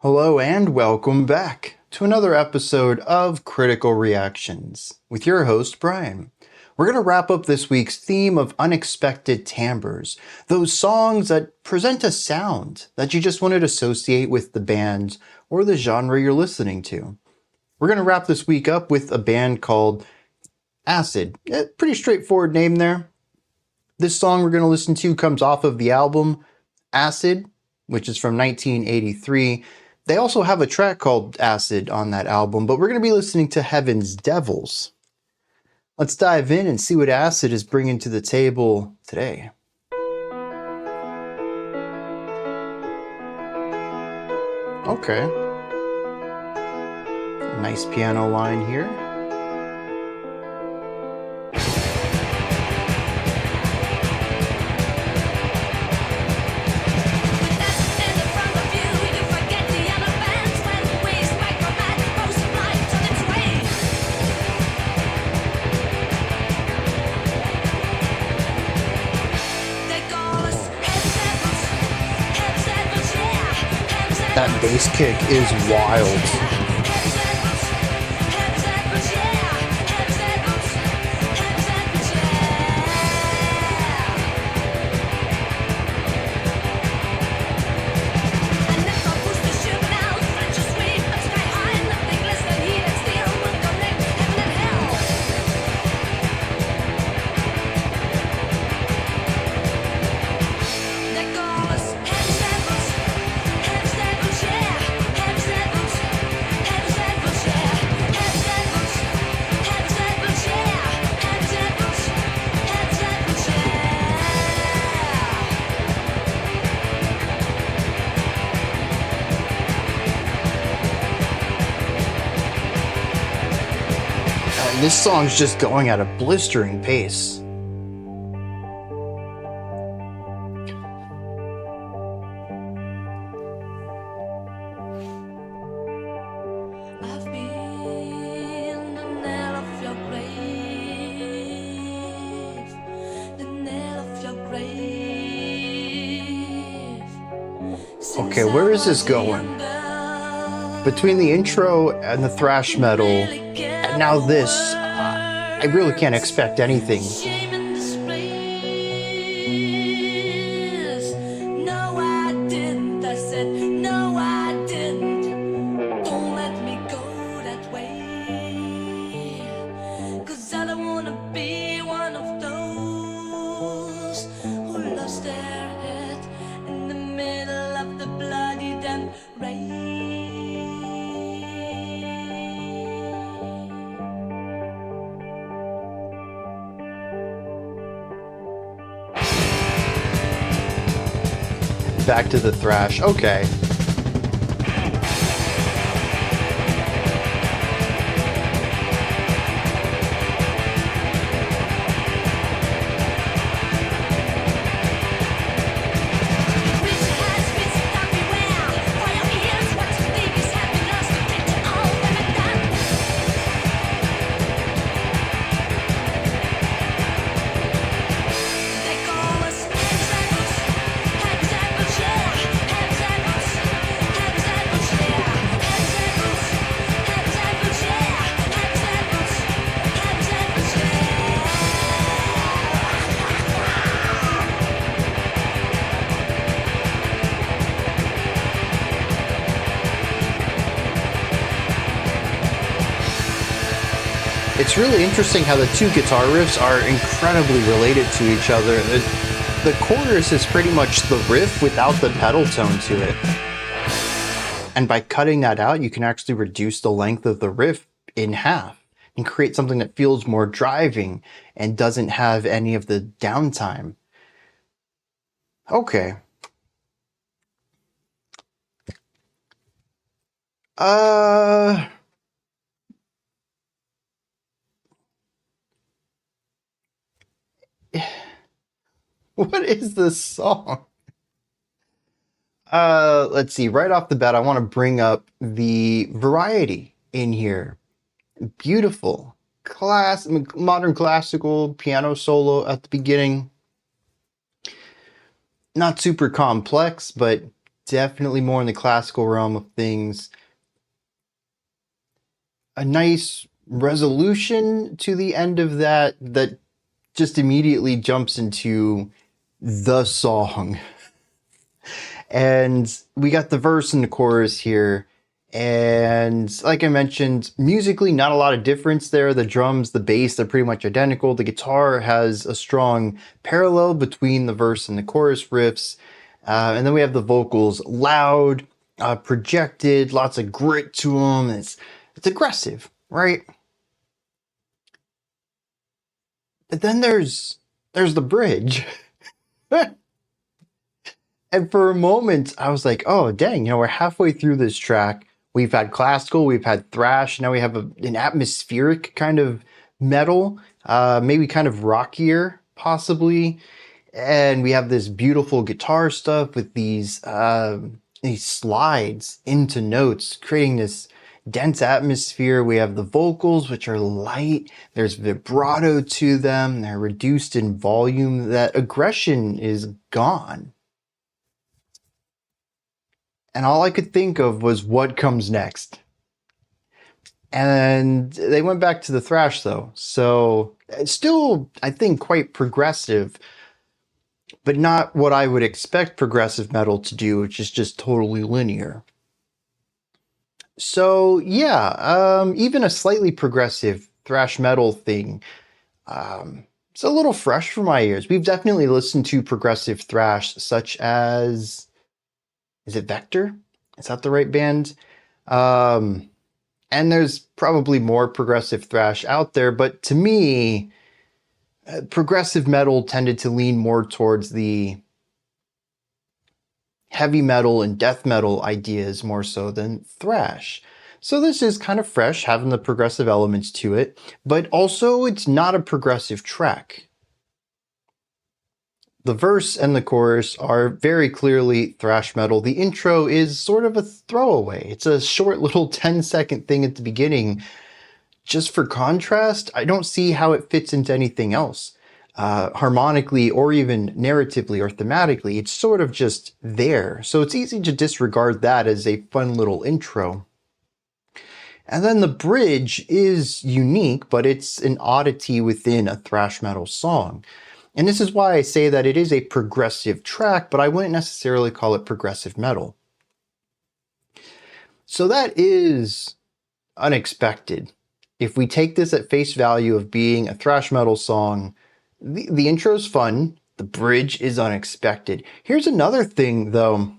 Hello and welcome back to another episode of Critical Reactions with your host, Bryan. We're going to wrap up this week's theme of unexpected timbres, those songs that present a sound that you just wouldn't associate with the band or the genre you're listening to. We're going to wrap this week up with a band called Acid. A pretty straightforward name there. This song we're going to listen to comes off of the album Acid, which is from 1983. They also have a track called Acid on that album, but we're going to be listening to Heaven's Devils. Let's dive in and see what Acid is bringing to the table today. Okay. A nice piano line here. That bass kick is wild. This song's just going at a blistering pace. Okay, where is this going? Between the intro and the thrash metal, and now this, I really can't expect anything. Back to the thrash. Okay. It's really interesting how the two guitar riffs are incredibly related to each other. The chorus is pretty much the riff without the pedal tone to it. And by cutting that out, you can actually reduce the length of the riff in half and create something that feels more driving and doesn't have any of the downtime. Okay. What is this song? Let's see. Right off the bat, I want to bring up the variety in here. Beautiful, modern classical piano solo at the beginning. Not super complex, but definitely more in the classical realm of things. A nice resolution to the end of that just immediately jumps into the song. And we got the verse and the chorus here. And like I mentioned, musically, not a lot of difference there. The drums, the bass, they're pretty much identical. The guitar has a strong parallel between the verse and the chorus riffs. And then we have the vocals, loud, projected, lots of grit to them. It's aggressive, right? But then there's the bridge. And for a moment, I was like, oh, dang, we're halfway through this track. We've had classical, we've had thrash, now we have an atmospheric kind of metal, maybe kind of rockier, possibly. And we have this beautiful guitar stuff with these slides into notes, creating this dense atmosphere. We have the vocals, which are light. There's vibrato to them. They're reduced in volume. That aggression is gone. And all I could think of was what comes next. And they went back to the thrash though. So it's still, I think, quite progressive, but not what I would expect progressive metal to do, which is just totally linear. So yeah, even a slightly progressive thrash metal thing, it's a little fresh for my ears. We've definitely listened to progressive thrash, such as, is it Vector? Is that the right band? And there's probably more progressive thrash out there, but to me, progressive metal tended to lean more towards the heavy metal and death metal ideas more so than thrash. So this is kind of fresh, having the progressive elements to it, but also it's not a progressive track. The verse and the chorus are very clearly thrash metal. The intro is sort of a throwaway. It's a short little 10-second thing at the beginning. Just for contrast, I don't see how it fits into anything else. Harmonically or even narratively or thematically, it's sort of just there. So it's easy to disregard that as a fun little intro. And then the bridge is unique, but it's an oddity within a thrash metal song. And this is why I say that it is a progressive track, but I wouldn't necessarily call it progressive metal. So that is unexpected. If we take this at face value of being a thrash metal song, the intro's fun, the bridge is unexpected. Here's another thing though.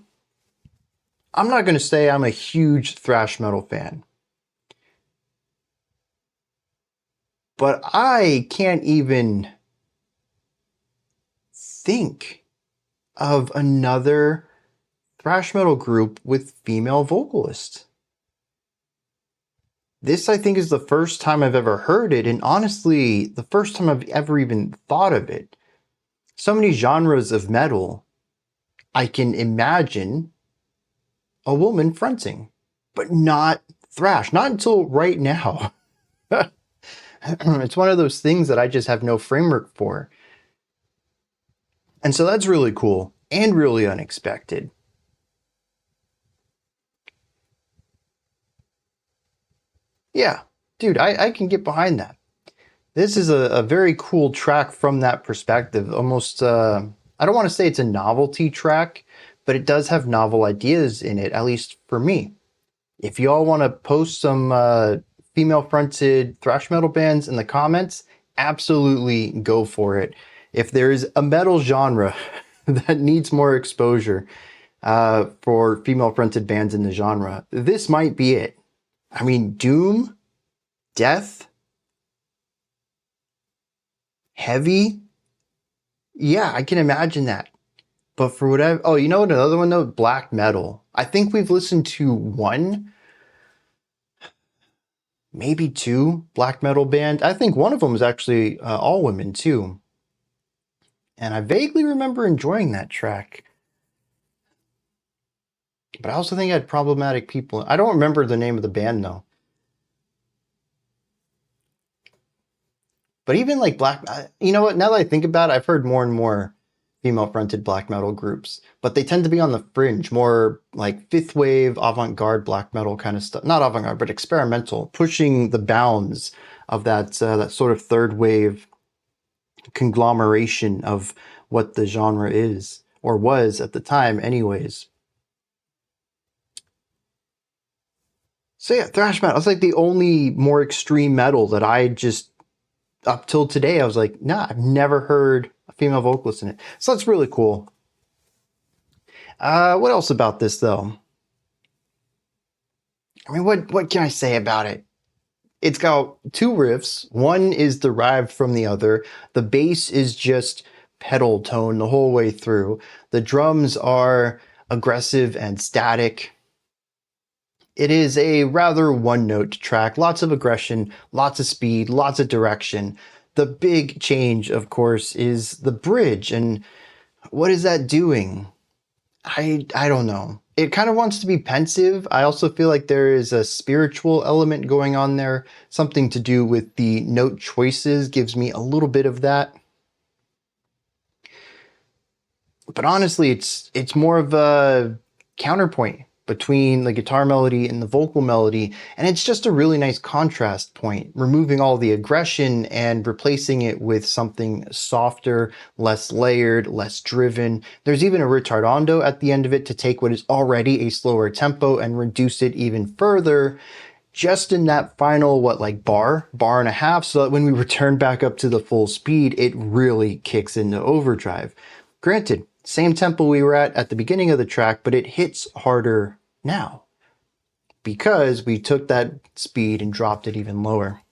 I'm not going to say I'm a huge thrash metal fan, but I can't even think of another thrash metal group with female vocalists. This, I think, is the first time I've ever heard it, and honestly, the first time I've ever even thought of it. So many genres of metal, I can imagine a woman fronting, but not thrash, not until right now. It's one of those things that I just have no framework for. And so that's really cool and really unexpected. Yeah, dude, I can get behind that. This is a very cool track from that perspective. Almost, I don't want to say it's a novelty track, but it does have novel ideas in it, at least for me. If you all want to post some female-fronted thrash metal bands in the comments, absolutely go for it. If there's a metal genre that needs more exposure for female-fronted bands in the genre, this might be it. I mean, doom, death, heavy. Yeah, I can imagine that. But for whatever, oh, you know what? Another one though, black metal. I think we've listened to one, maybe two black metal band. I think one of them was actually all women too. And I vaguely remember enjoying that track. But I also think it had problematic people. I don't remember the name of the band though. But even like black, you know what? Now that I think about it, I've heard more and more female-fronted black metal groups, but they tend to be on the fringe, more like fifth wave, avant-garde black metal kind of stuff. Not avant-garde, but experimental, pushing the bounds of that sort of third wave conglomeration of what the genre is, or was at the time anyways. So yeah, thrash metal. It's like the only more extreme metal that I just, up till today, I was like, nah, I've never heard a female vocalist in it. So that's really cool. What else about this though? I mean, what can I say about it? It's got two riffs. One is derived from the other. The bass is just pedal tone the whole way through. The drums are aggressive and static. It is a rather one-note track. Lots of aggression, lots of speed, lots of direction. The big change, of course, is the bridge. And what is that doing? I don't know. It kind of wants to be pensive. I also feel like there is a spiritual element going on there. Something to do with the note choices gives me a little bit of that. But honestly, it's more of a counterpoint between the guitar melody and the vocal melody, and it's just a really nice contrast point, removing all the aggression and replacing it with something softer, less layered, less driven. There's even a retardando at the end of it to take what is already a slower tempo and reduce it even further, just in that final, bar and a half, so that when we return back up to the full speed, it really kicks into overdrive. Granted, same tempo we were at the beginning of the track, but it hits harder now because we took that speed and dropped it even lower.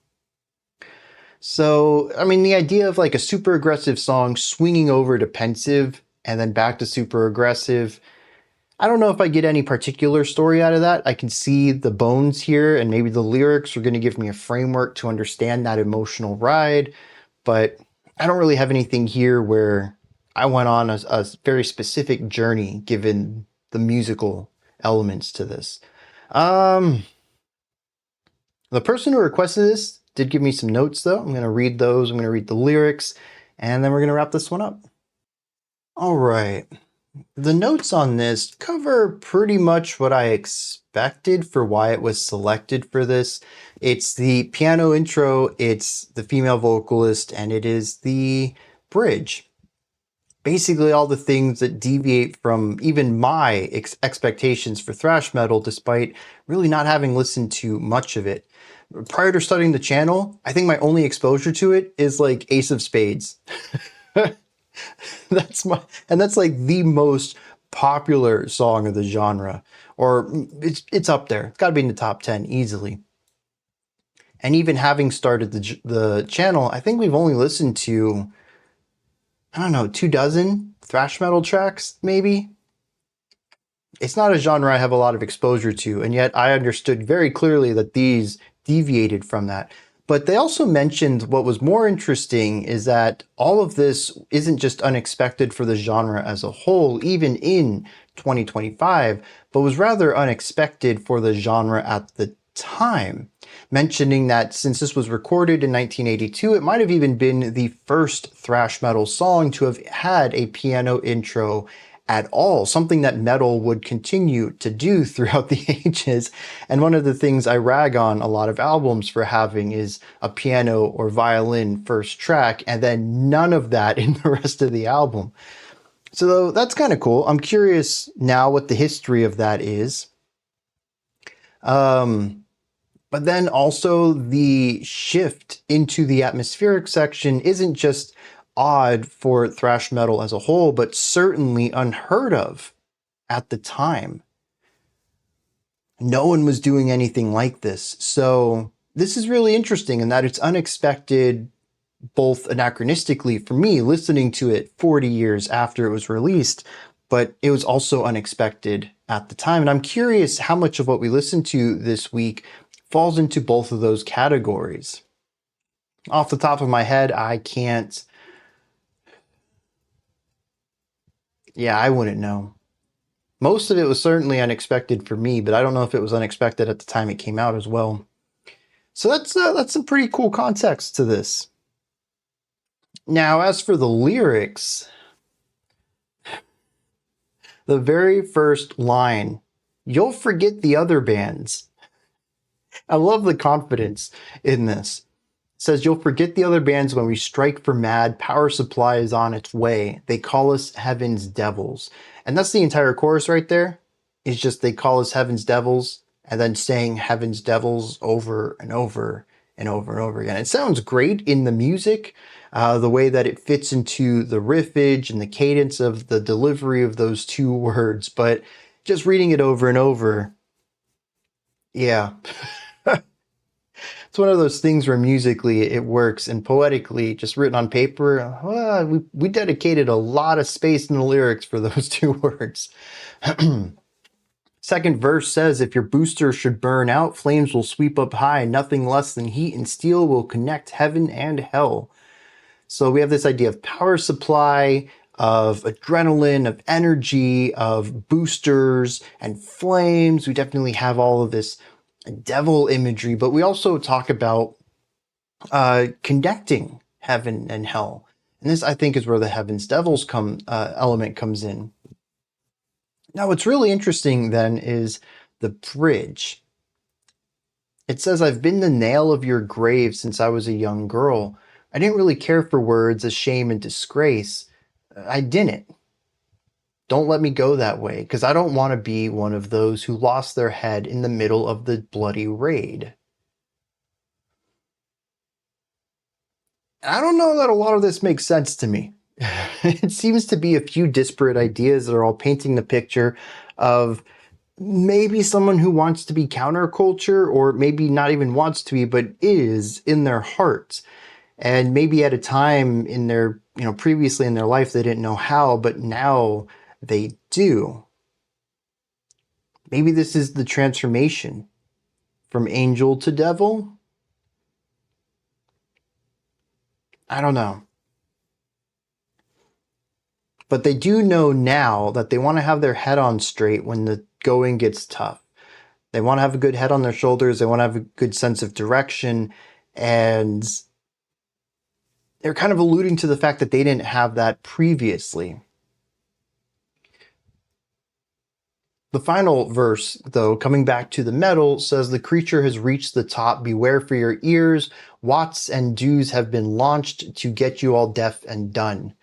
So, I mean, the idea of like a super aggressive song swinging over to pensive and then back to super aggressive, I don't know if I get any particular story out of that. I can see the bones here, and maybe the lyrics are going to give me a framework to understand that emotional ride, but I don't really have anything here where I went on a very specific journey given the musical elements to this. The person who requested this did give me some notes though. I'm going to read those. I'm going to read the lyrics, and then we're going to wrap this one up. All right. The notes on this cover pretty much what I expected for why it was selected for this. It's the piano intro, it's the female vocalist, and it is the bridge. Basically all the things that deviate from even my expectations for thrash metal, despite really not having listened to much of it. Prior to starting the channel, I think my only exposure to it is like Ace of Spades. That's like the most popular song of the genre, or it's up there. It's got to be in the top 10 easily. And even having started the channel, I think we've only listened to, I don't know, 24 thrash metal tracks, maybe. It's not a genre I have a lot of exposure to, and yet I understood very clearly that these deviated from that. But they also mentioned what was more interesting is that all of this isn't just unexpected for the genre as a whole, even in 2025, but was rather unexpected for the genre at the time. Mentioning that since this was recorded in 1982, it might have even been the first thrash metal song to have had a piano intro at all, something that metal would continue to do throughout the ages. And one of the things I rag on a lot of albums for having is a piano or violin first track, and then none of that in the rest of the album. So that's kind of cool. I'm curious now what the history of that is. But then also the shift into the atmospheric section isn't just odd for thrash metal as a whole, but certainly unheard of at the time. No one was doing anything like this. So this is really interesting in that it's unexpected, both anachronistically for me listening to it 40 years after it was released, but it was also unexpected at the time. And I'm curious how much of what we listened to this week falls into both of those categories. Off the top of my head, I can't. Yeah, I wouldn't know. Most of it was certainly unexpected for me, but I don't know if it was unexpected at the time it came out as well. So that's some pretty cool context to this. Now, as for the lyrics, The very first line, you'll forget the other bands. I love the confidence in this. It says, you'll forget the other bands when we strike for mad. Power supply is on its way. They call us heaven's devils. And that's the entire chorus right there. It's just they call us heaven's devils and then saying heaven's devils over and over and over and over again. It sounds great in the music, the way that it fits into the riffage and the cadence of the delivery of those two words. But just reading it over and over, yeah. It's one of those things where musically it works, and poetically, just written on paper, we dedicated a lot of space in the lyrics for those two words. Second verse says, if your booster should burn out, flames will sweep up high. Nothing less than heat and steel will connect heaven and hell. So we have this idea of power supply, of adrenaline, of energy, of boosters and flames. We definitely have all of this devil imagery, but we also talk about connecting heaven and hell. And this, I think, is where the heavens devils element comes in. Now, what's really interesting then is the bridge. It says, I've been the nail of your grave since I was a young girl. I didn't really care for words of shame and disgrace. I didn't. Don't let me go that way, because I don't want to be one of those who lost their head in the middle of the bloody raid. I don't know that a lot of this makes sense to me. It seems to be a few disparate ideas that are all painting the picture of maybe someone who wants to be counterculture, or maybe not even wants to be, but is in their heart. And maybe at a time in their, previously in their life, they didn't know how, but now they do. Maybe this is the transformation from angel to devil. I don't know. But they do know now that they want to have their head on straight when the going gets tough. They want to have a good head on their shoulders. They want to have a good sense of direction. And they're kind of alluding to the fact that they didn't have that previously. The final verse, though, coming back to the metal, says the creature has reached the top. Beware for your ears. Watts and dews have been launched to get you all deaf and done.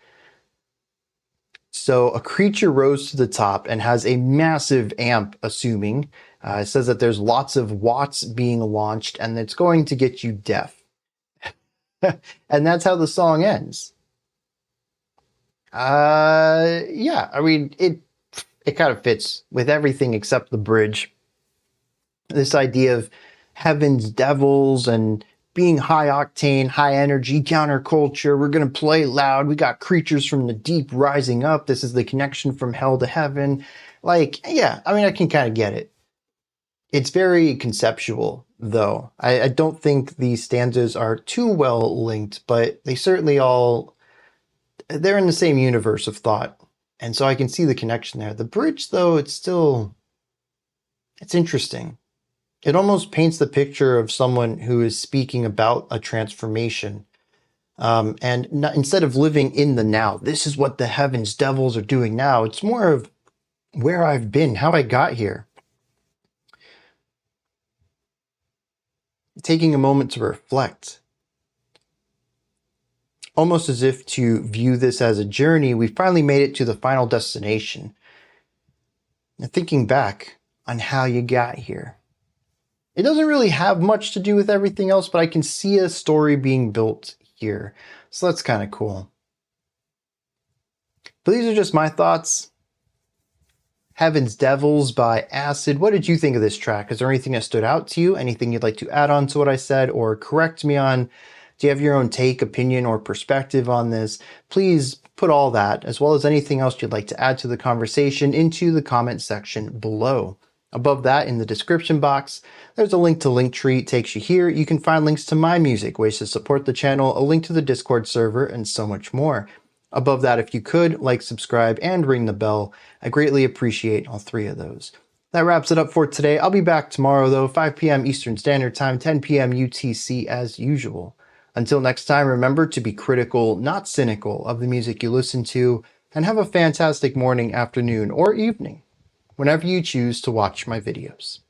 So a creature rose to the top and has a massive amp, assuming. It says that there's lots of watts being launched and it's going to get you deaf. And that's how the song ends. Yeah, I mean, it kind of fits with everything except the bridge. This idea of heaven's devils and being high octane, high energy, counterculture. We're going to play loud. We got creatures from the deep rising up. This is the connection from hell to heaven. Yeah, I mean, I can kind of get it. It's very conceptual, though. I don't think these stanzas are too well linked, but they certainly they're in the same universe of thought. And so I can see the connection there. The bridge, though, it's interesting. It almost paints the picture of someone who is speaking about a transformation. Instead of living in the now, this is what the heavens devils are doing now. It's more of where I've been, how I got here. Taking a moment to reflect. Almost as if to view this as a journey, we finally made it to the final destination. Now, thinking back on how you got here. It doesn't really have much to do with everything else, but I can see a story being built here. So that's kind of cool. But these are just my thoughts. Heaven's Devils by Acid. What did you think of this track? Is there anything that stood out to you? Anything you'd like to add on to what I said or correct me on? Do you have your own take, opinion, or perspective on this? Please put all that, as well as anything else you'd like to add to the conversation, into the comment section below. Above that, in the description box, there's a link to Linktree. It takes you here. You can find links to my music, ways to support the channel, a link to the Discord server, and so much more. Above that, if you could, like, subscribe, and ring the bell. I greatly appreciate all three of those. That wraps it up for today. I'll be back tomorrow, though, 5 p.m. Eastern Standard Time, 10 p.m. UTC as usual. Until next time, remember to be critical, not cynical, of the music you listen to. and have a fantastic morning, afternoon, or evening, whenever you choose to watch my videos.